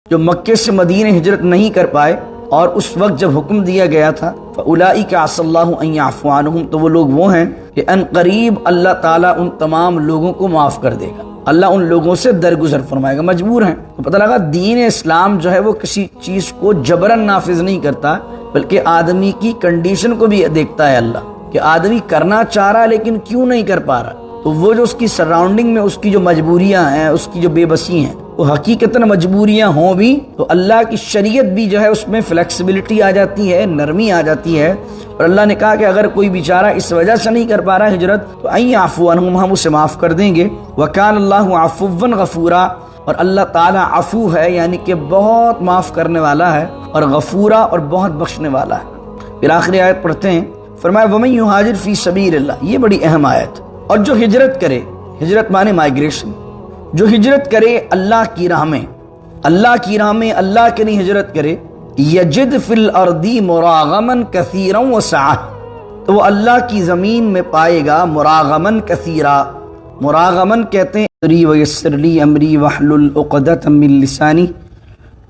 جو مکے سے مدینے ہجرت نہیں کر پائے اور اس وقت جب حکم دیا گیا تھا فَأُولَئِكَ عَسَى اللَّهُ أَن يَعْفُوَ عَنْهُمْ، تو وہ لوگ وہ ہیں کہ ان قریب اللہ تعالیٰ ان تمام لوگوں کو معاف کر دے گا، اللہ ان لوگوں سے درگزر فرمائے گا، مجبور ہیں۔ تو پتہ لگا دین اسلام جو ہے وہ کسی چیز کو جبراً نافذ نہیں کرتا، بلکہ آدمی کی کنڈیشن کو بھی دیکھتا ہے اللہ، کہ آدمی کرنا چاہ رہا لیکن کیوں نہیں کر پا رہا۔ تو وہ جو اس کی سراؤنڈنگ میں اس کی جو مجبوریاں ہیں، اس کی جو بے بسی ہیں، وہ حقیقتاً مجبوریاں ہوں بھی تو اللہ کی شریعت بھی جو ہے اس میں فلیکسیبلٹی آ جاتی ہے، نرمی آ جاتی ہے، اور اللہ نے کہا کہ اگر کوئی بیچارہ اس وجہ سے نہیں کر پا رہا ہجرت تو ان یعفو عنہم، ہم اسے معاف کر دیں گے۔ وکان اللہ عفوا غفورا، اور اللہ تعالیٰ عفو ہے یعنی کہ بہت معاف کرنے والا ہے، اور غفورا اور بہت بخشنے والا ہے۔ پھر آخری آیت پڑھتے ہیں، فرمایا ومن یہاجر فی سبیل اللہ، یہ بڑی اہم آیت۔ اور جو ہجرت کرے، ہجرت مانے مائگریشن، جو ہجرت کرے اللہ کی راہ میں، اللہ کی راہ میں اللہ کے لیے ہجرت کرے، یجد فی الارض مراغما کثیرا وسعہ، تو وہ اللہ کی زمین میں پائے گا مراغما کثیرا۔ مراغمن کہتے ہیں ری ویسر لی امری واحلل عقدۃ من لسانی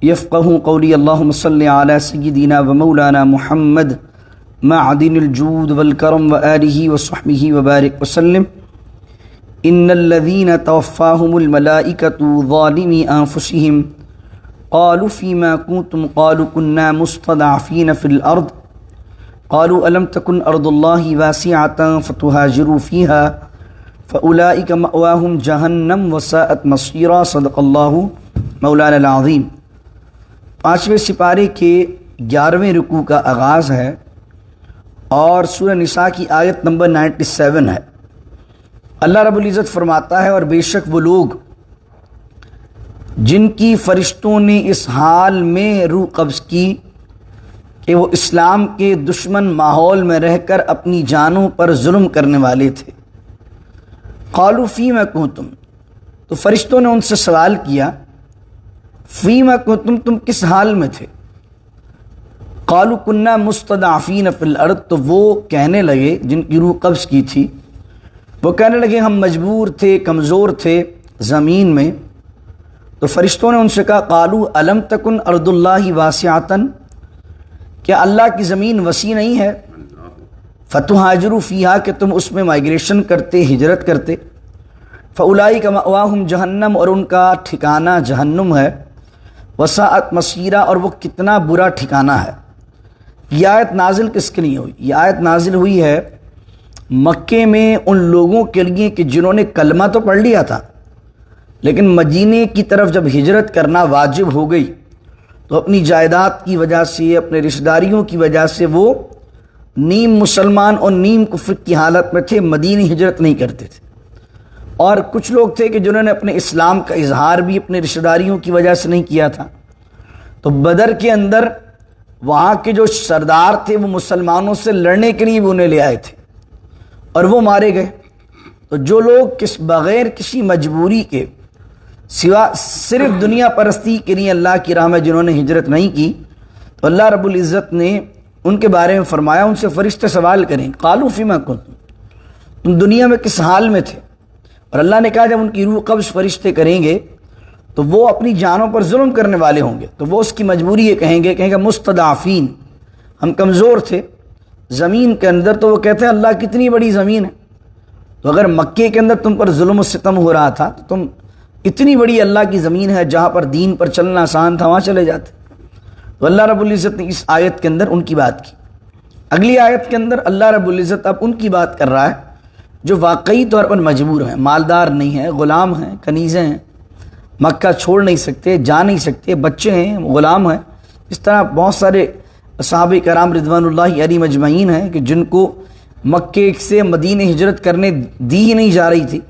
یفقہوا قولی، اللہم صلی علی سیدنا و مولانا محمد معدن الجود والکرم وآلہ وصحبہ وبارک وسلم۔ ان الذین توفاہم الملائکۃ ظالمی انفسہم قالوا فیما کنتم قالوا کنا مستضعفین فی الارض قالوا الم تکن ارض اللہ واسعۃ فتہاجروا فیہا فاولئک مأواہم جہنم وساءت مصیرا۔ صدق اللہ مولانا العظیم۔ 5ویں سپارے کے 11ویں رکوع کا آغاز ہے اور سورہ نساء کی آیت نمبر 97 ہے۔ اللہ رب العزت فرماتا ہے، اور بے شک وہ لوگ جن کی فرشتوں نے اس حال میں روح قبض کی کہ وہ اسلام کے دشمن ماحول میں رہ کر اپنی جانوں پر ظلم کرنے والے تھے۔ قالوا فیما کنتم، تو فرشتوں نے ان سے سوال کیا فیما کنتم، تم کس حال میں تھے؟ قالوا کنا مستضعفین فی الارض، تو وہ کہنے لگے، جن کی روح قبض کی تھی وہ کہنے لگے ہم مجبور تھے، کمزور تھے زمین میں۔ تو فرشتوں نے ان سے کہا قالوا الم تکن ارض اللہ واسعۃ، کیا اللہ کی زمین وسیع نہیں ہے؟ فتہاجروا فیہا، کہ تم اس میں مائگریشن کرتے، ہجرت کرتے۔ فاولئک مأواہم جہنم، اور ان کا ٹھکانہ جہنم ہے۔ وساءت مصیرا، اور وہ کتنا برا ٹھکانہ ہے۔ یہ آیت نازل کس کے لیے ہوئی؟ یہ آیت نازل ہوئی ہے مکے میں ان لوگوں کے لیے کہ جنہوں نے کلمہ تو پڑھ لیا تھا لیکن مدینے کی طرف جب ہجرت کرنا واجب ہو گئی تو اپنی جائیداد کی وجہ سے، اپنے رشتہ داریوں کی وجہ سے وہ نیم مسلمان اور نیم کفر کی حالت میں تھے، مدینی ہجرت نہیں کرتے تھے۔ اور کچھ لوگ تھے کہ جنہوں نے اپنے اسلام کا اظہار بھی اپنے رشتہ داریوں کی وجہ سے نہیں کیا تھا۔ تو بدر کے اندر وہاں کے جو سردار تھے وہ مسلمانوں سے لڑنے کے لیے بھی انہیں لے آئے تھے اور وہ مارے گئے۔ تو جو لوگ بغیر کسی مجبوری کے، سوا صرف دنیا پرستی کے لیے اللہ کی راہ میں جنہوں نے ہجرت نہیں کی، تو اللہ رب العزت نے ان کے بارے میں فرمایا، ان سے فرشتے سوال کریں قالوا فیما کنتم، تم دنیا میں کس حال میں تھے؟ اور اللہ نے کہا جب ان کی روح قبض فرشتے کریں گے تو وہ اپنی جانوں پر ظلم کرنے والے ہوں گے، تو وہ اس کی مجبوری یہ کہیں گے مستضعفین، ہم کمزور تھے زمین کے اندر۔ تو وہ کہتے ہیں اللہ کتنی بڑی زمین ہے، تو اگر مکے کے اندر تم پر ظلم و ستم ہو رہا تھا تو تم اتنی بڑی اللہ کی زمین ہے جہاں پر دین پر چلنا آسان تھا، وہاں چلے جاتے۔ تو اللہ رب العزت نے اس آیت کے اندر ان کی بات کی۔ اگلی آیت کے اندر اللہ رب العزت اب ان کی بات کر رہا ہے جو واقعی طور پر مجبور ہیں، مالدار نہیں ہیں، غلام ہیں، کنیزیں ہیں، مکہ چھوڑ نہیں سکتے، جا نہیں سکتے، بچے ہیں، غلام ہیں۔ اس طرح بہت سارے صحابہ کرام رضوان اللہ علیہم اجمعین ہیں کہ جن کو مکے سے مدینہ ہجرت کرنے دی ہی نہیں جا رہی تھی۔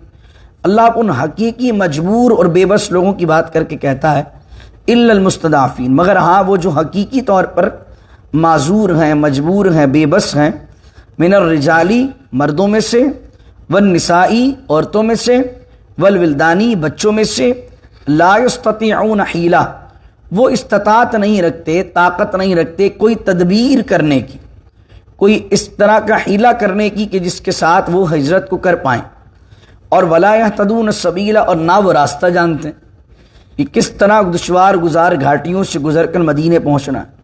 اللہ اب ان حقیقی مجبور اور بے بس لوگوں کی بات کر کے کہتا ہے الا المستضعفین، مگر ہاں وہ جو حقیقی طور پر معذور ہیں، مجبور ہیں، بے بس ہیں، من الرجالی مردوں میں سے، والنسائی عورتوں میں سے، والولدانی بچوں میں سے، لا یستطیعون حیلہ وہ استطاعت نہیں رکھتے، طاقت نہیں رکھتے کوئی تدبیر کرنے کی، کوئی اس طرح کا حیلہ کرنے کی کہ جس کے ساتھ وہ ہجرت کو کر پائیں، اور ولا یہتدون السبیل اور نہ وہ راستہ جانتے ہیں۔ کہ کس طرح دشوار گزار گھاٹیوں سے گزر کر مدینے پہنچنا ہے۔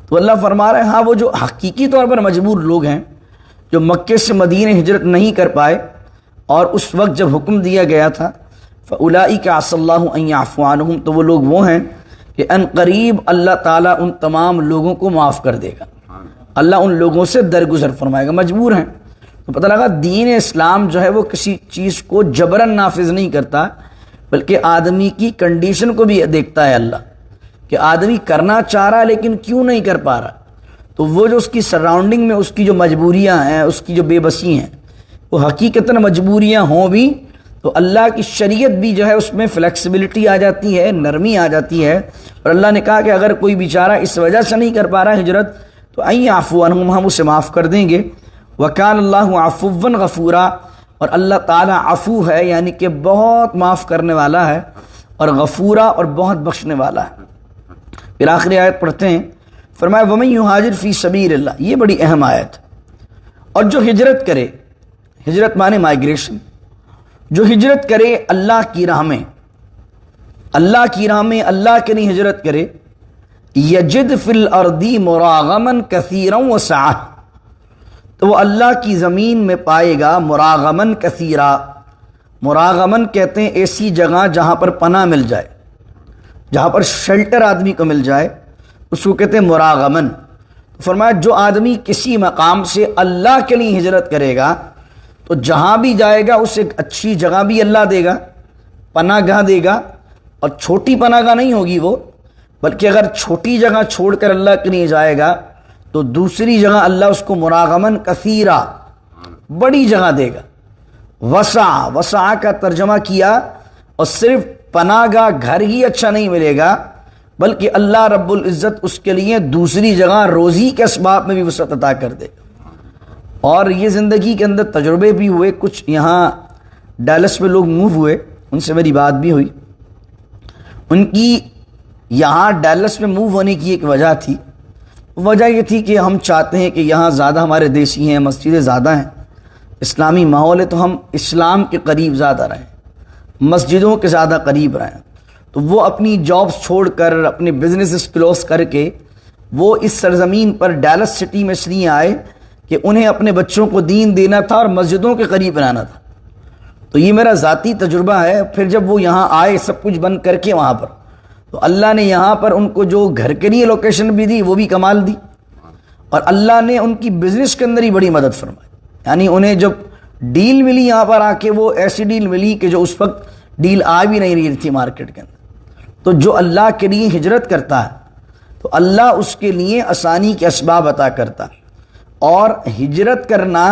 تو اللہ فرما رہا ہے ہاں وہ جو حقیقی طور پر مجبور لوگ ہیں جو مکے سے مدینے ہجرت نہیں کر پائے اور اس وقت جب حکم دیا گیا تھا فَأُولَئِكَ عَسَى اللَّهُ أَن يَعْفُوَ عَنْهُمْ، تو وہ لوگ وہ ہیں کہ ان قریب اللہ تعالیٰ ان تمام لوگوں کو معاف کر دے گا، اللہ ان لوگوں سے درگزر فرمائے گا، مجبور ہیں۔ تو پتہ لگا دین اسلام جو ہے وہ کسی چیز کو جبراً نافذ نہیں کرتا، بلکہ آدمی کی کنڈیشن کو بھی دیکھتا ہے اللہ، کہ آدمی کرنا چاہ رہا ہے لیکن کیوں نہیں کر پا رہا۔ تو وہ جو اس کی سراؤنڈنگ میں اس کی جو مجبوریاں ہیں، اس کی جو بے بسی ہیں، وہ حقیقتاً مجبوریاں ہوں بھی تو اللہ کی شریعت بھی جو ہے اس میں فلیکسیبلٹی آ جاتی ہے، نرمی آ جاتی ہے، اور اللہ نے کہا کہ اگر کوئی بیچارہ اس وجہ سے نہیں کر پا رہا ہجرت تو ان یعفو عنہم، ہم اسے معاف کر دیں گے۔ وکان اللہ عفوا غفورا، اور اللہ تعالیٰ عفو ہے یعنی کہ بہت معاف کرنے والا ہے، اور غفورا اور بہت بخشنے والا ہے۔ پھر آخری آیت پڑھتے ہیں، فرمایا وَمَن يُهَاجِرْ فِي سَبِيلِ اللَّهِ، یہ بڑی اہم آیت ہے۔ اور جو ہجرت کرے، ہجرت مانے مائیگریشن، جو ہجرت کرے اللہ کی راہ میں، اللہ کی راہ میں اللہ کے لیے ہجرت کرے، یجد فی الارض مراغما کثیرا وسعہ، تو وہ اللہ کی زمین میں پائے گا مراغمن کثیرا۔ مراغمن کہتے ہیں ایسی جگہ جہاں پر پناہ مل جائے، جہاں پر شیلٹر آدمی کو مل جائے، اس کو کہتے ہیں مراغمن۔ فرمایا جو آدمی کسی مقام سے اللہ کے لیے ہجرت کرے گا تو جہاں بھی جائے گا اسے اچھی جگہ بھی اللہ دے گا، پناہ گاہ دے گا، اور چھوٹی پناہ گاہ نہیں ہوگی وہ، بلکہ اگر چھوٹی جگہ چھوڑ کر اللہ کے لیے جائے گا تو دوسری جگہ اللہ اس کو مراغمن کثیرہ، بڑی جگہ دے گا۔ وسع، وسع کا ترجمہ کیا، اور صرف پناہ گاہ گھر ہی اچھا نہیں ملے گا بلکہ اللہ رب العزت اس کے لیے دوسری جگہ روزی کے اسباب میں بھی وسعت عطا کر دے گا۔ اور یہ زندگی کے اندر تجربے بھی ہوئے، کچھ یہاں ڈیلس میں لوگ موو ہوئے، ان سے میری بات بھی ہوئی، ان کی یہاں ڈیلس میں موو ہونے کی ایک وجہ تھی، وجہ یہ تھی کہ ہم چاہتے ہیں کہ یہاں زیادہ ہمارے دیسی ہیں، مسجدیں زیادہ ہیں، اسلامی ماحول ہے، تو ہم اسلام کے قریب زیادہ رہیں، مسجدوں کے زیادہ قریب رہیں۔ تو وہ اپنی جابس چھوڑ کر، اپنے بزنسز کلوز کر کے وہ اس سرزمین پر ڈیلس سٹی میں اس لیے آئے کہ انہیں اپنے بچوں کو دین دینا تھا اور مسجدوں کے قریب رہنا تھا۔ تو یہ میرا ذاتی تجربہ ہے۔ پھر جب وہ یہاں آئے سب کچھ بند کر کے وہاں پر، تو اللہ نے یہاں پر ان کو جو گھر کے لیے لوکیشن بھی دی وہ بھی کمال دی، اور اللہ نے ان کی بزنس کے اندر ہی بڑی مدد فرمائی۔ یعنی انہیں جب ڈیل ملی یہاں پر آ کے، وہ ایسی ڈیل ملی کہ جو اس وقت ڈیل آ بھی نہیں رہی تھی مارکیٹ کے اندر۔ تو جو اللہ کے لیے ہجرت کرتا ہے تو اللہ اس کے لیے آسانی کے اسباب عطا کرتا ہے۔ اور ہجرت کرنا،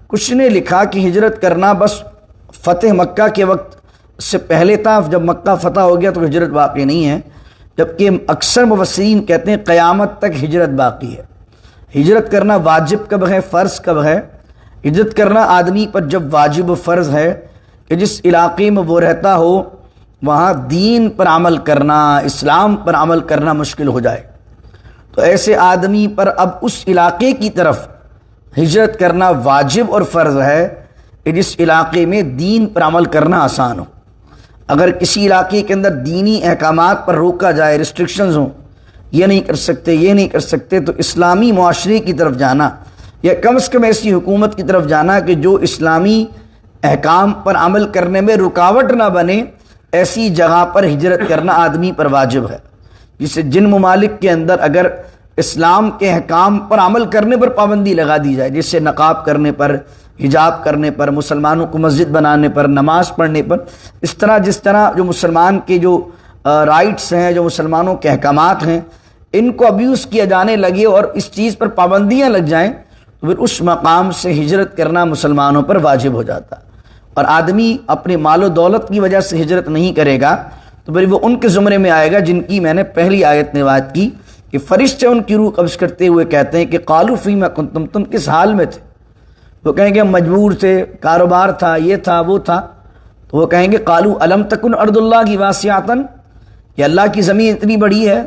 کچھ نے لکھا کہ ہجرت کرنا بس فتح مکہ کے وقت سے پہلے تھا، جب مکہ فتح ہو گیا تو ہجرت باقی نہیں ہے، جبکہ اکثر مفسرین کہتے ہیں قیامت تک ہجرت باقی ہے۔ ہجرت کرنا واجب کب ہے، فرض کب ہے؟ ہجرت کرنا آدمی پر جب واجب و فرض ہے کہ جس علاقے میں وہ رہتا ہو وہاں دین پر عمل کرنا، اسلام پر عمل کرنا مشکل ہو جائے، تو ایسے آدمی پر اب اس علاقے کی طرف ہجرت کرنا واجب اور فرض ہے کہ جس علاقے میں دین پر عمل کرنا آسان ہو۔ اگر کسی علاقے کے اندر دینی احکامات پر روکا جائے، ریسٹرکشنز ہوں، یہ نہیں کر سکتے، یہ نہیں کر سکتے، تو اسلامی معاشرے کی طرف جانا، یا کم از کم ایسی حکومت کی طرف جانا کہ جو اسلامی احکام پر عمل کرنے میں رکاوٹ نہ بنے، ایسی جگہ پر ہجرت کرنا آدمی پر واجب ہے۔ جسے جن ممالک کے اندر اگر اسلام کے احکام پر عمل کرنے پر پابندی لگا دی جائے، جیسے نقاب کرنے پر، حجاب کرنے پر، مسلمانوں کو مسجد بنانے پر، نماز پڑھنے پر، اس طرح جس طرح جو مسلمان کے جو رائٹس ہیں، جو مسلمانوں کے احکامات ہیں، ان کو ابیوز کیا جانے لگے اور اس چیز پر پابندیاں لگ جائیں، تو پھر اس مقام سے ہجرت کرنا مسلمانوں پر واجب ہو جاتا ہے۔ اور آدمی اپنے مال و دولت کی وجہ سے ہجرت نہیں کرے گا تو پھر وہ ان کے زمرے میں آئے گا جن کی میں نے پہلی آیت میں بات کی کہ فرشتے ان کی روح قبض کرتے ہوئے کہتے ہیں کہ قالوا فیما کنتم، تم کس حال میں تھے؟ وہ کہیں گے مجبور تھے، کاروبار تھا، یہ تھا، وہ تھا۔ تو وہ کہیں گے قالوا الم تکن ارض اللہ واسعۃ، کہ اللہ کی زمین اتنی بڑی ہے،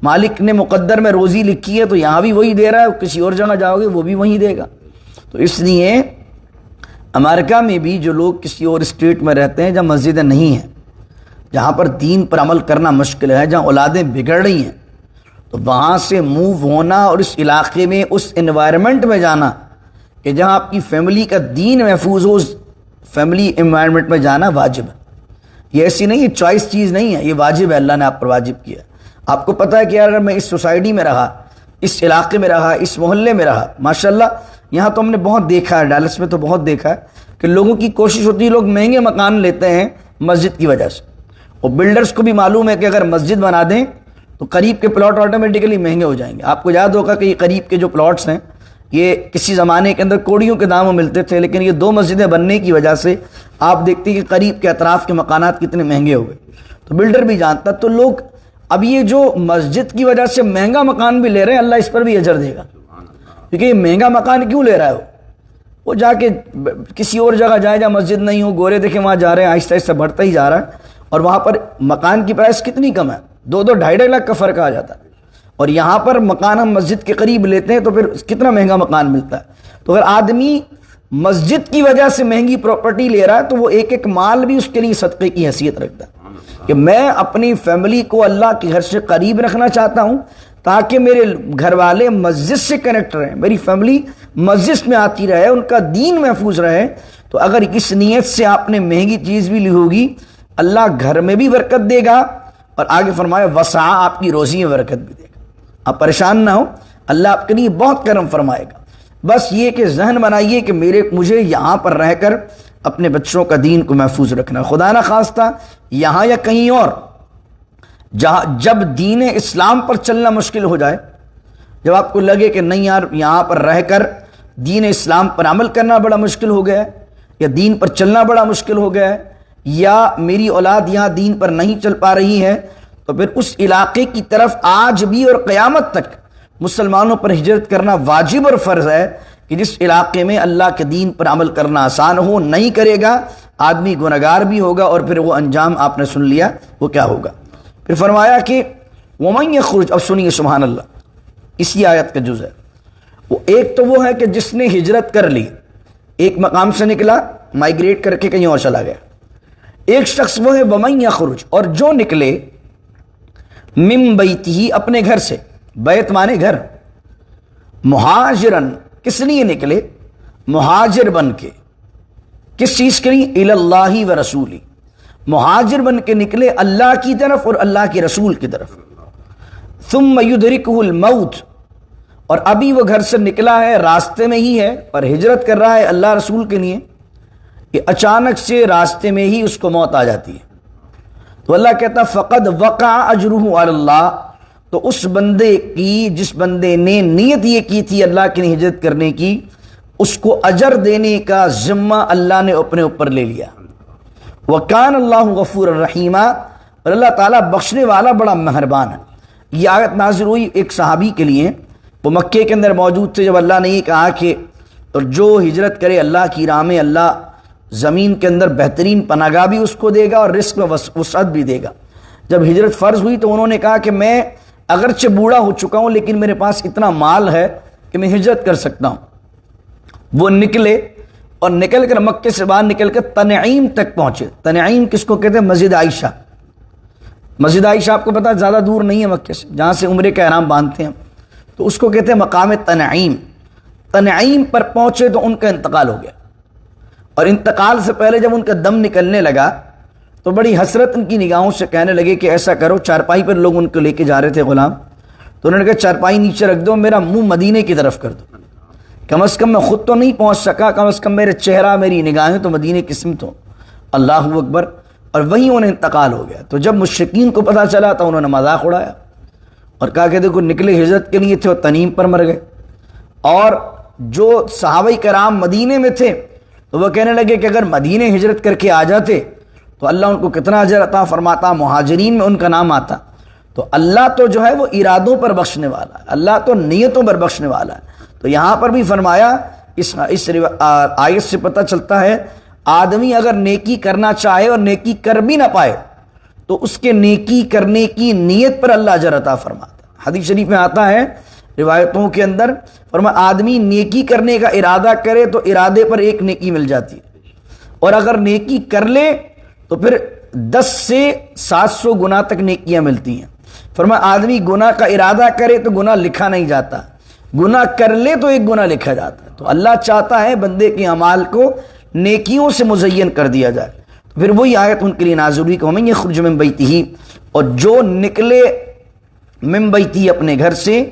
مالک نے مقدر میں روزی لکھی ہے تو یہاں بھی وہی دے رہا ہے، کسی اور جگہ جاؤ گے وہ بھی وہی دے گا۔ تو اس لیے امریکہ میں بھی جو لوگ کسی اور اسٹیٹ میں رہتے ہیں جہاں مسجدیں نہیں ہیں، جہاں پر دین پر عمل کرنا مشکل ہے، جہاں اولادیں بگڑ رہی ہیں، تو وہاں سے موو ہونا اور اس علاقے میں اس انوائرمنٹ میں جانا کہ جہاں آپ کی فیملی کا دین محفوظ ہو، اس فیملی انوائرمنٹ میں جانا واجب ہے۔ یہ ایسی نہیں ہے، چوائس چیز نہیں ہے، یہ واجب ہے، اللہ نے آپ پر واجب کیا۔ آپ کو پتہ ہے کہ اگر میں اس سوسائٹی میں رہا، اس علاقے میں رہا، اس محلے میں رہا، ماشاءاللہ یہاں تو ہم نے بہت دیکھا ہے، ڈیلس میں تو بہت دیکھا ہے کہ لوگوں کی کوشش ہوتی ہے، لوگ مہنگے مکان لیتے ہیں مسجد کی وجہ سے، اور بلڈرز کو بھی معلوم ہے کہ اگر مسجد بنا دیں تو قریب کے پلاٹ آٹومیٹکلی مہنگے ہو جائیں گے۔ آپ کو یاد ہوگا کہ یہ قریب کے جو پلاٹس ہیں یہ کسی زمانے کے اندر کوڑیوں کے داموں ملتے تھے، لیکن یہ 2 مسجدیں بننے کی وجہ سے آپ دیکھتے ہیں کہ قریب کے اطراف کے مکانات کتنے مہنگے ہو گئے۔ تو بلڈر بھی جانتا، تو لوگ اب یہ جو مسجد کی وجہ سے مہنگا مکان بھی لے رہے ہیں، اللہ اس پر بھی اجر دے گا، کیونکہ یہ مہنگا مکان کیوں لے رہا ہے؟ وہ جا کے کسی اور جگہ جائے جہاں مسجد نہیں ہو، گورے دیکھیں وہاں جا رہے ہیں، آہستہ آہستہ بڑھتا ہی جا رہا ہے، اور وہاں پر مکان کی پرائس کتنی کم ہے، 2-2 ڈھائی لاکھ کا فرق آ جاتا ہے، اور یہاں پر مکان ہم مسجد کے قریب لیتے ہیں تو پھر کتنا مہنگا مکان ملتا ہے۔ تو اگر آدمی مسجد کی وجہ سے مہنگی پراپرٹی لے رہا ہے تو وہ ایک مال بھی اس کے لیے صدقے کی حیثیت رکھتا ہے کہ میں اپنی فیملی کو اللہ کے گھر سے قریب رکھنا چاہتا ہوں تاکہ میرے گھر والے مسجد سے کنیکٹ رہیں، میری فیملی مسجد میں آتی رہے، ان کا دین محفوظ رہے۔ تو اگر اس نیت سے آپ نے مہنگی چیز بھی لی ہوگی، اللہ گھر میں بھی برکت دے گا، اور آگے فرمایا وسع، آپ کی روزی میں برکت بھی دے گا۔ آپ پریشان نہ ہو، اللہ آپ کے لیے بہت کرم فرمائے گا۔ بس یہ کہ ذہن بنائیے کہ مجھے یہاں پر رہ کر اپنے بچوں کا دین کو محفوظ رکھنا، خدا نہ خواستہ یہاں یا کہیں اور جب دین اسلام پر چلنا مشکل ہو جائے، جب آپ کو لگے کہ نہیں یار یہاں پر رہ کر دین اسلام پر عمل کرنا بڑا مشکل ہو گیا ہے، یا دین پر چلنا بڑا مشکل ہو گیا ہے، یا میری اولاد یہاں دین پر نہیں چل پا رہی ہے، تو پھر اس علاقے کی طرف آج بھی اور قیامت تک مسلمانوں پر ہجرت کرنا واجب اور فرض ہے کہ جس علاقے میں اللہ کے دین پر عمل کرنا آسان ہو، نہیں کرے گا آدمی گنہگار بھی ہوگا، اور پھر وہ انجام آپ نے سن لیا وہ کیا ہوگا۔ پھر فرمایا کہ وَمَن يَخْرُجْ، اب سنیے سبحان اللہ، اسی آیت کا جز ہے وہ۔ ایک تو وہ ہے کہ جس نے ہجرت کر لی، ایک مقام سے نکلا، مائیگریٹ کر کے کہیں اور چلا گیا۔ ایک شخص وہ ہے وَمَن يَخْرُجْ، اور جو نکلے مِن بیتہ، اپنے گھر سے، بیت مانے گھر، مہاجرن، کس لیے نکلے؟ مہاجر بن کے، کس چیز کے لیے؟ الی اللہ و رسولی، مہاجر بن کے نکلے اللہ کی طرف اور اللہ کے رسول کی طرف۔ ثم یدرکہ الموت، اور ابھی وہ گھر سے نکلا ہے، راستے میں ہی ہے، اور ہجرت کر رہا ہے اللہ رسول کے لیے، کہ اچانک سے راستے میں ہی اس کو موت آ جاتی ہے، تو اللہ کہتا فقد وقع اجرہ علی اللہ، تو اس بندے کی، جس بندے نے نیت یہ کی تھی اللہ کے لیے ہجرت کرنے کی، اس کو اجر دینے کا ذمہ اللہ نے اپنے اوپر لے لیا۔ وَكَانَ اللَّهُ غَفُورًا رَحِيمًا، اور اللہ تعالیٰ بخشنے والا بڑا مہربان ہے۔ یہ آیت نازل ہوئی ایک صحابی کے لیے، وہ مکے کے اندر موجود تھے، جب اللہ نے یہ کہا کہ جو ہجرت کرے اللہ کی راہ میں، اللہ زمین کے اندر بہترین پناہ گاہ بھی اس کو دے گا اور رزق میں وسعت بھی دے گا۔ جب ہجرت فرض ہوئی تو انہوں نے کہا کہ میں اگرچہ بوڑھا ہو چکا ہوں لیکن میرے پاس اتنا مال ہے کہ میں ہجرت کر سکتا ہوں۔ وہ نکلے، اور نکل کر مکے سے باہر نکل کر تنعیم تک پہنچے۔ تنعیم کس کو کہتے ہیں؟ مسجد عائشہ۔ مسجد عائشہ آپ کو پتا زیادہ دور نہیں ہے مکے سے، جہاں سے عمرے کا احرام باندھتے ہیں، تو اس کو کہتے ہیں مقام تنعیم۔ تنعیم پر پہنچے تو ان کا انتقال ہو گیا، اور انتقال سے پہلے جب ان کا دم نکلنے لگا تو بڑی حسرت ان کی نگاہوں سے کہنے لگے کہ ایسا کرو، چارپائی پر لوگ ان کو لے کے جا رہے تھے غلام، تو انہوں نے کہا چارپائی نیچے رکھ دو، میرا منہ مدینے کی طرف کر دو، کم از کم میں خود تو نہیں پہنچ سکا، کم از کم میرے چہرہ میری نگاہیں تو مدینے کی سمت ہو۔ اللہ اکبر، اور وہیں انہیں انتقال ہو گیا۔ تو جب مشرکین کو پتہ چلا تو انہوں نے مذاق اڑایا اور کہا کہ دیکھو نکلے ہجرت کے لیے تھے اور تنعیم پر مر گئے۔ اور جو صحابہ کرام مدینے میں تھے تو وہ کہنے لگے کہ اگر مدینے ہجرت کر کے آ جاتے تو اللہ ان کو کتنا اجر عطا فرماتا، مہاجرین میں ان کا نام آتا۔ تو اللہ تو جو ہے وہ ارادوں پر بخشنے والا ہے، اللہ تو نیتوں پر بخشنے والا ہے۔ تو یہاں پر بھی فرمایا، اس آیت سے پتہ چلتا ہے آدمی اگر نیکی کرنا چاہے اور نیکی کر بھی نہ پائے تو اس کے نیکی کرنے کی نیت پر اللہ اجر عطا فرماتا ہے۔ حدیث شریف میں آتا ہے روایتوں کے اندر، فرمایا آدمی نیکی کرنے کا ارادہ کرے تو ارادے پر ایک نیکی مل جاتی ہے، اور اگر نیکی کر لے تو پھر 10 سے 700 گناہ تک نیکیاں ملتی ہیں۔ فرمایا آدمی گناہ کا ارادہ کرے تو گناہ لکھا نہیں جاتا، گناہ کر لے تو ایک گناہ لکھا جاتا ہے۔ تو اللہ چاہتا ہے بندے کے اعمال کو نیکیوں سے مزین کر دیا جائے۔ تو پھر وہی آیت ان کے لیے نازل ہوئی کہ وَمَن یخرج من بیتہ، اور جو نکلے من بیتہ اپنے گھر سے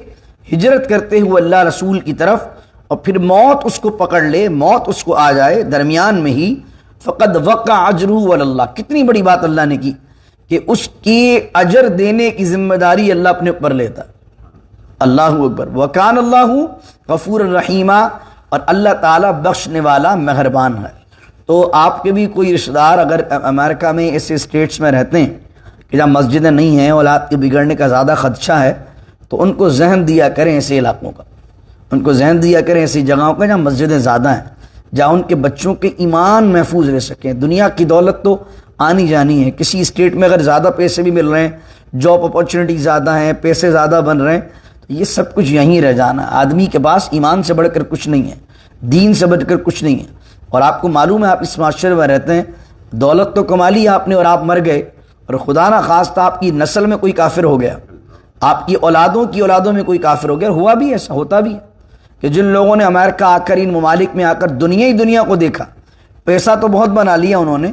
ہجرت کرتے ہوئے اللہ رسول کی طرف، اور پھر موت اس کو پکڑ لے، موت اس کو آ جائے درمیان میں ہی، فقد وقع اجرہ علی اللہ، کتنی بڑی بات اللہ نے کی کہ اس کی اجر دینے کی ذمہ داری اللہ اپنے اوپر لیتا۔ اللہ اکبر۔ وکان اللہ غفور الرحیم، اور اللہ تعالیٰ بخشنے والا مہربان ہے۔ تو آپ کے بھی کوئی رشتہ دار اگر امریکہ میں ایسے اسٹیٹس میں رہتے ہیں کہ جہاں مسجدیں نہیں ہیں، اولاد کے بگڑنے کا زیادہ خدشہ ہے، تو ان کو ذہن دیا کریں ایسے علاقوں کا، ان کو ذہن دیا کریں ایسی جگہوں کا جہاں مسجدیں زیادہ ہیں، جہاں ان کے بچوں کے ایمان محفوظ رہ سکیں۔ دنیا کی دولت تو آنی جانی ہے، کسی اسٹیٹ میں اگر زیادہ پیسے بھی مل رہے ہیں، جاب اپارچونیٹی زیادہ ہیں، پیسے زیادہ بن رہے ہیں، تو یہ سب کچھ یہیں رہ جانا ہے۔ آدمی کے پاس ایمان سے بڑھ کر کچھ نہیں ہے، دین سے بڑھ کر کچھ نہیں ہے۔ اور آپ کو معلوم ہے آپ اس معاشرے میں رہتے ہیں، دولت تو کما لی آپ نے اور آپ مر گئے، اور خدا نہ خواستہ آپ کی نسل میں کوئی کافر ہو گیا، آپ کی اولادوں میں کوئی کافر ہو گیا۔ ہوا بھی ایسا، ہوتا بھی ہے کہ جن لوگوں نے امریکہ آ کر، ان ممالک میں آ کر دنیا کو دیکھا، پیسہ تو بہت بنا لیا انہوں نے،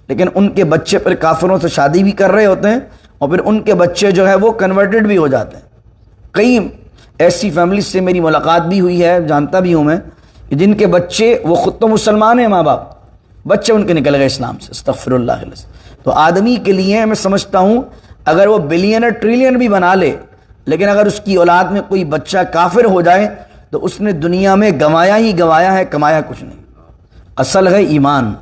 لیکن ان کے بچے پھر کافروں سے شادی بھی کر رہے ہوتے ہیں، اور پھر ان کے بچے جو ہے وہ کنورٹڈ بھی ہو جاتے ہیں۔ کئی ایسی فیملیز سے میری ملاقات بھی ہوئی ہے، جانتا بھی ہوں میں، کہ جن کے بچے، وہ خود تو مسلمان ہیں، ماں باپ، بچے ان کے نکل گئے اسلام سے، استغفر اللہ العظیم۔ تو آدمی کے لیے میں سمجھتا ہوں اگر وہ بلین ٹریلین بھی بنا لے، لیکن اگر اس کی اولاد میں کوئی بچہ کافر ہو جائے تو اس نے دنیا میں گنوایا ہی گنوایا ہے، کمایا کچھ نہیں۔ اصل ہے ایمان،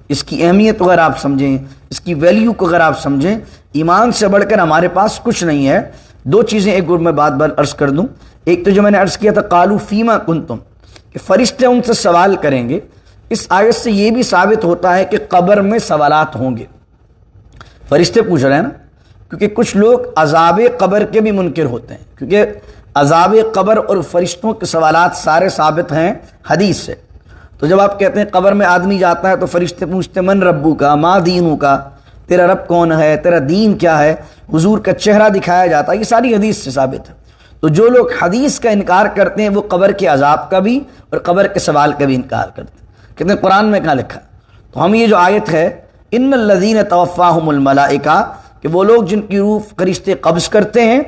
اس کی اہمیت اگر آپ سمجھیں، اس کی ویلیو کو اگر آپ سمجھیں، ایمان سے بڑھ کر ہمارے پاس کچھ نہیں ہے۔ دو چیزیں ایک میں بات عرض کر دوں۔ ایک تو جو میں نے عرض کیا تھا قالوا فیما کنتم، کہ فرشتے ان سے سوال کریں گے۔ اس آیت سے یہ بھی ثابت ہوتا ہے کہ قبر میں سوالات ہوں گے، فرشتے پوچھ رہے ہیں نا، کیونکہ کچھ لوگ عذاب قبر کے بھی منکر ہوتے ہیں، کیونکہ عذاب قبر اور فرشتوں کے سوالات سارے ثابت ہیں حدیث سے۔ تو جب آپ کہتے ہیں قبر میں آدمی جاتا ہے تو فرشتے پوچھتے ہیں من ربو کا، ما دینو کا، تیرا رب کون ہے، تیرا دین کیا ہے، حضور کا چہرہ دکھایا جاتا ہے، یہ ساری حدیث سے ثابت ہے۔ تو جو لوگ حدیث کا انکار کرتے ہیں وہ قبر کے عذاب کا بھی اور قبر کے سوال کا بھی انکار کرتے ہیں، کہتے ہیں قرآن میں کہاں لکھا۔ تو ہم یہ جو آیت ہے ان الذین توفاہم الملائکہ، کہ وہ لوگ جن کی روح فرشتے قبض کرتے ہیں،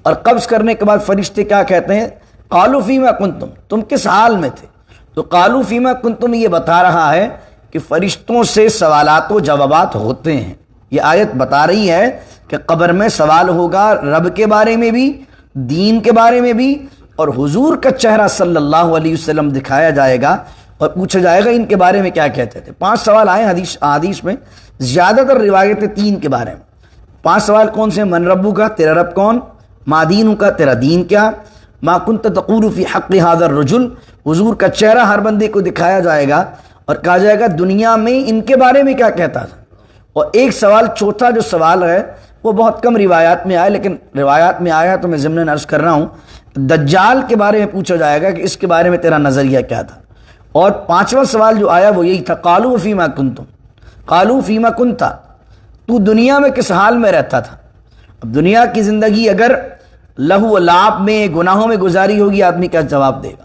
اور قبض کرنے کے بعد فرشتے کیا کہتے ہیں، قالوا فیما کنتم، تم کس حال میں تھے۔ تو قالوا فیما کنتم یہ بتا رہا ہے کہ فرشتوں سے سوالات و جوابات ہوتے ہیں۔ یہ آیت بتا رہی ہے کہ قبر میں سوال ہوگا، رب کے بارے میں بھی، دین کے بارے میں بھی، اور حضور کا چہرہ صلی اللہ علیہ وسلم دکھایا جائے گا اور پوچھا جائے گا ان کے بارے میں کیا کہتے تھے۔ 5 سوال آئے حدیث میں، زیادہ تر روایتیں 3 کے بارے میں۔ 5 سوال کون سے ہیں؟ من ربو کا، تیرا رب کون، ما دینو کا، تیرا دین کیا، ما کنت تقول فی حق ھذا الرجل، حضور کا چہرہ ہر بندے کو دکھایا جائے گا اور کہا جائے گا دنیا میں ان کے بارے میں کیا کہتا تھا۔ اور ایک سوال، چوتھا جو سوال ہے وہ بہت کم روایات میں آیا، لیکن روایات میں آیا تو میں ضمناً عرض کر رہا ہوں، دجال کے بارے میں پوچھا جائے گا کہ اس کے بارے میں تیرا نظریہ کیا تھا۔ اور 5واں سوال جو آیا وہ یہی تھا قالوا فیما کنتم، قالوا فیما کنت، تو دنیا میں کس حال میں رہتا تھا۔ اب دنیا کی زندگی اگر لہو و لعب میں، گناہوں میں گزاری ہوگی، آدمی کیا جواب دے گا،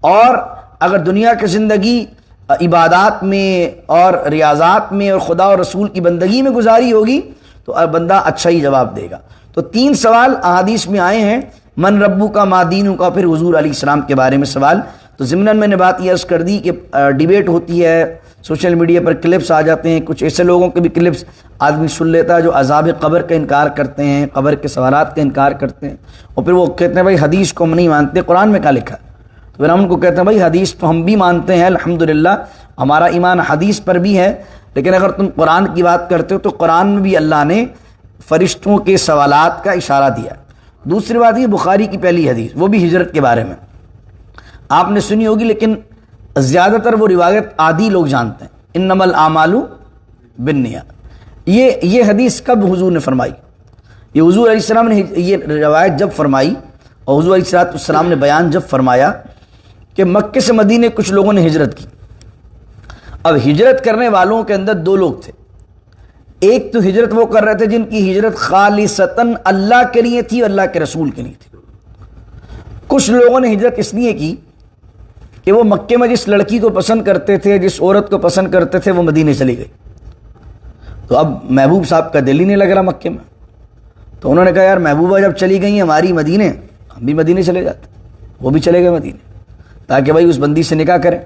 اور اگر دنیا کی زندگی عبادات میں اور ریاضات میں اور خدا اور رسول کی بندگی میں گزاری ہوگی تو بندہ اچھا ہی جواب دے گا۔ تو 3 سوال احادیث میں آئے ہیں، من ربو کا، ما دینو کا، پھر حضور علیہ السلام کے بارے میں سوال۔ تو ضمناً میں نے بات یہ عرض کر دی کہ ڈیبیٹ ہوتی ہے، سوشل میڈیا پر کلپس آ جاتے ہیں، کچھ ایسے لوگوں کے بھی کلپس آدمی سن لیتا ہے جو عذاب قبر کا انکار کرتے ہیں، قبر کے سوالات کا انکار کرتے ہیں، اور پھر وہ کہتے ہیں بھائی حدیث کو ہم نہیں مانتے، قرآن میں کیا لکھا ہے۔ تو پھر ہم ان کو کہتے ہیں بھائی حدیث تو ہم بھی مانتے ہیں، الحمدللہ ہمارا ایمان حدیث پر بھی ہے، لیکن اگر تم قرآن کی بات کرتے ہو تو قرآن میں بھی اللہ نے فرشتوں کے سوالات کا اشارہ دیا۔ دوسری بات یہ بخاری کی پہلی حدیث، وہ بھی ہجرت کے بارے میں آپ نے سنی ہوگی، لیکن زیادہ تر وہ روایت عادی لوگ جانتے ہیں، انما الاعمال بالنیات۔ یہ حدیث کب حضور نے فرمائی؟ یہ حضور علیہ السلام نے یہ روایت جب فرمائی، اور حضور علیہ السلام نے بیان جب فرمایا کہ مکے سے مدینے کچھ لوگوں نے ہجرت کی۔ اب ہجرت کرنے والوں کے اندر 2 لوگ تھے، ایک تو ہجرت وہ کر رہے تھے جن کی ہجرت خالصتاً اللہ کے لیے تھی اور اللہ کے رسول کے لیے تھی. کچھ لوگوں نے ہجرت اس لیے کی کہ وہ مکے میں جس لڑکی کو پسند کرتے تھے, جس عورت کو پسند کرتے تھے, وہ مدینے چلی گئی. تو اب محبوب صاحب کا دل ہی نہیں لگ رہا مکے میں, تو انہوں نے کہا یار محبوبہ جب چلی گئی ہیں ہماری مدینے, ہم بھی مدینے چلے جاتے. وہ بھی چلے گئے مدینے تاکہ بھائی اس بندی سے نکاح کریں.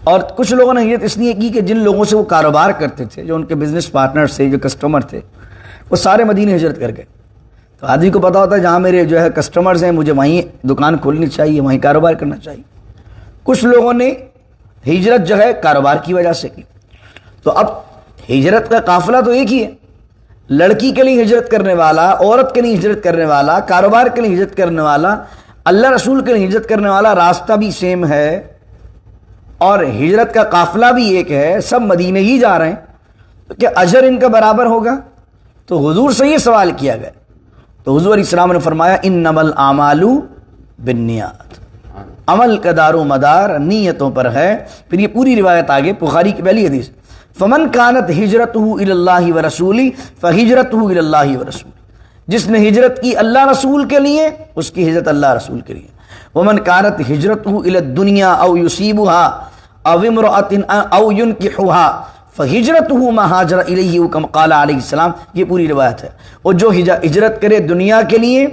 اور کچھ لوگوں نے ہجرت اس لیے کی کہ جن لوگوں سے وہ کاروبار کرتے تھے, جو ان کے بزنس پارٹنر تھے, جو کسٹمر تھے, وہ سارے مدینے ہجرت کر گئے. تو آدمی کو پتا ہوتا ہے جہاں میرے جو ہے کسٹمرز ہیں مجھے وہیں دکان کھولنی چاہیے, وہیں کاروبار کرنا چاہیے. کچھ لوگوں نے ہجرت جو ہے کاروبار کی وجہ سے کی. تو اب ہجرت کا قافلہ تو ایک ہی ہے, لڑکی کے لیے ہجرت کرنے والا, عورت کے لیے ہجرت کرنے والا, کاروبار کے لیے ہجرت کرنے والا, اللہ رسول کے لیے ہجرت کرنے والا, راستہ بھی سیم ہے اور ہجرت کا قافلہ بھی ایک ہے, سب مدینے ہی جا رہے ہیں. تو کیا اجر ان کا برابر ہوگا؟ تو حضور سے یہ سوال کیا گیا. تو حضور علیہ السلام نے فرمایا انما الاعمال بالنیات, عمل کا دار و مدار نیتوں پر ہے. پھر یہ پوری روایت آگے بخاری کی پہلی حدیث, فمن کانت ہجرتہ الی اللہ ورسولہ فہجرتہ الی اللہ ورسولہ, جس نے ہجرت کی اللہ رسول کے لیے اس کی ہجرت اللہ رسول کے لیے. ومن کانت ہجرتہ الی الدنیا او یصیبها او امرأة او ينکحها فہجرتہ ما ہاجر الیہ کما قال علیہ السلام. یہ پوری روایت ہے. اور جو ہجرت کرے دنیا کے لیے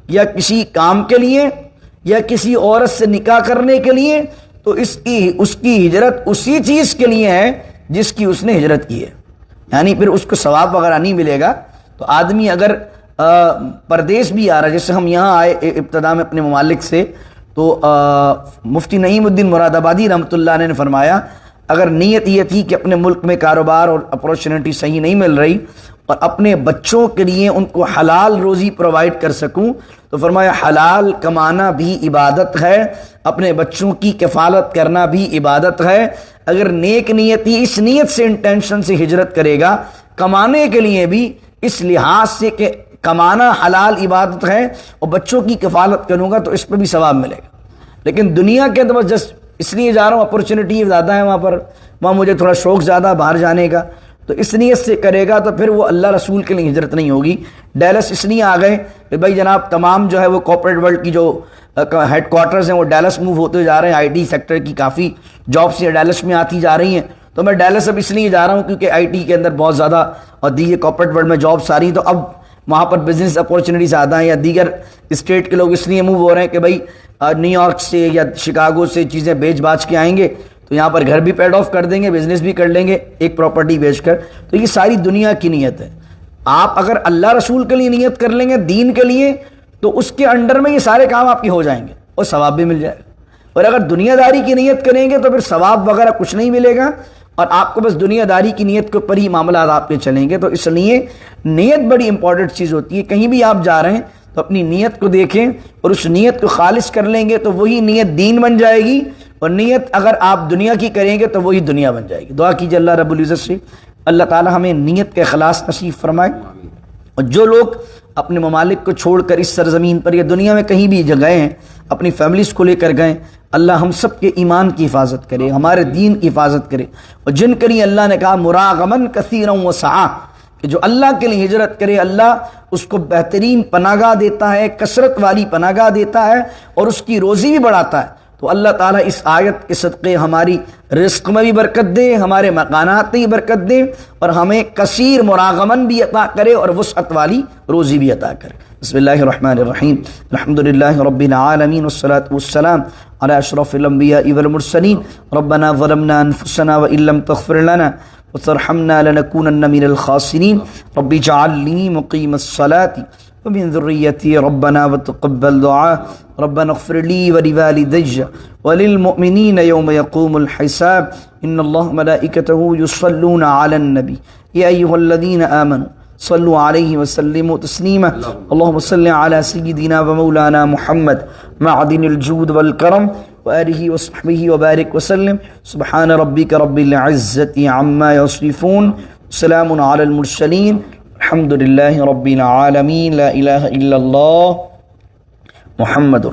یا کسی کام کے لیے یا کسی عورت سے نکاح کرنے کے لیے, تو اس کی ہجرت اسی چیز کے لیے ہے جس کی اس نے ہجرت کی ہے. یعنی پھر اس کو ثواب وغیرہ نہیں ملے گا. تو آدمی اگر پردیس بھی آ رہا ہے, جیسے ہم یہاں آئے ابتدا میں اپنے ممالک سے, تو مفتی نعیم الدین مراد آبادی رحمۃ اللہ علیہ نے فرمایا اگر نیت یہ تھی کہ اپنے ملک میں کاروبار اور اپورچونٹی صحیح نہیں مل رہی اور اپنے بچوں کے لیے ان کو حلال روزی پرووائڈ کر سکوں, تو فرمایا حلال کمانا بھی عبادت ہے, اپنے بچوں کی کفالت کرنا بھی عبادت ہے. اگر نیک نیت ہی اس نیت سے انٹینشن سے ہجرت کرے گا, کمانے کے لیے بھی اس لحاظ سے کہ کمانا حلال عبادت ہے اور بچوں کی کفالت کروں گا, تو اس پہ بھی ثواب ملے گا. لیکن دنیا کے اندر جسٹ اس لیے جا رہا ہوں, اپورچونٹی زیادہ ہے وہاں مجھے تھوڑا شوق زیادہ باہر جانے کا, تو اس نیت سے کرے گا تو پھر وہ اللہ رسول کے لیے ہجرت نہیں ہوگی. ڈیلس اس لیے آ گئے کہ بھائی جناب تمام جو ہے وہ کارپوریٹ ورلڈ کی جو ہیڈ کوارٹرز ہیں وہ ڈیلس موو ہوتے جا رہے ہیں. آئی ٹی سیکٹر کی کافی جابس یہ ڈیلس میں آتی جا رہی ہیں. تو میں ڈیلس اب اس لیے جا رہا ہوں کیونکہ آئی ٹی کے اندر بہت زیادہ اور دیگر کارپوریٹ ورلڈ میں جابس آ رہی ہیں, تو اب وہاں پر بزنس اپورچونیٹی زیادہ ہیں. یا دیگر اسٹیٹ کے لوگ اس لیے موو ہو رہے ہیں کہ بھائی نیو یارک سے یا شکاگو سے چیزیں بیچ باچ کے آئیں گے تو یہاں پر گھر بھی پیڈ آف کر دیں گے, بزنس بھی کر لیں گے ایک پراپرٹی بیچ کر. تو یہ ساری دنیا کی نیت ہے. آپ اگر اللہ رسول کے لیے نیت کر لیں گے دین کے لیے, تو اس کے انڈر میں یہ سارے کام آپ کے ہو جائیں گے اور ثواب بھی مل جائے گا. اور اگر دنیا داری کی نیت کریں گے تو پھر ثواب وغیرہ کچھ نہیں ملے گا اور آپ کو بس دنیا داری کی نیت کے اوپر ہی معاملات آپ کے چلیں گے. تو اس لیے نیت بڑی امپورٹنٹ چیز ہوتی ہے. کہیں بھی آپ جا رہے ہیں تو اپنی نیت کو دیکھیں اور اس نیت کو خالص کر لیں گے تو وہی نیت دین بن جائے گی, اور نیت اگر آپ دنیا کی کریں گے تو وہی دنیا بن جائے گی. دعا کیجیے اللہ رب العزت سے اللہ تعالی ہمیں نیت کے اخلاص نصیب فرمائے. اور جو لوگ اپنے ممالک کو چھوڑ کر اس سرزمین پر یا دنیا میں کہیں بھی گئے ہیں, اپنی فیملیز کو لے کر گئے, اللہ ہم سب کے ایمان کی حفاظت کرے, ہمارے دین کی حفاظت کرے. اور جن کے لیے اللہ نے کہا مراغمن کثیرا وسعا, کہ جو اللہ کے لیے ہجرت کرے اللہ اس کو بہترین پناہگاہ دیتا ہے, کثرت والی پناہگاہ دیتا ہے اور اس کی روزی بھی بڑھاتا ہے. تو اللہ تعالیٰ اس آیت کے صدقے ہماری رزق میں بھی برکت دے, ہمارے مکانات میں بھی برکت دے اور ہمیں کثیر مراغمن بھی عطا کرے اور وسعت والی روزی بھی عطا کرے. بسم اللہ الرحمن الرحیم. الحمدللہ رب العالمین والصلاة والسلام علی اشرف الانبیاء والمرسلین. ربنا ظلمنا انفسنا وان لم تغفر لنا وترحمنا لنكونن من الخاسرین. رب اجعلنی مقیم الصلاة ومن ذریتی ربنا وتقبل دعاء. ربنا اغفر لي ولوالدي وللمؤمنين يوم يقوم الحساب. ان الله ملائكته يصلون على النبي يا ايها الذين امنوا صلوا عليه وسلموا تسليما. اللهم صل على سيدنا ومولانا محمد معدن الجود والكرم وآله وصحبه وبارك وسلم. سبحان ربك رب العزة عما يصفون, سلام على المرسلين, الحمد لله رب العالمين. لا إله إلا الله محمد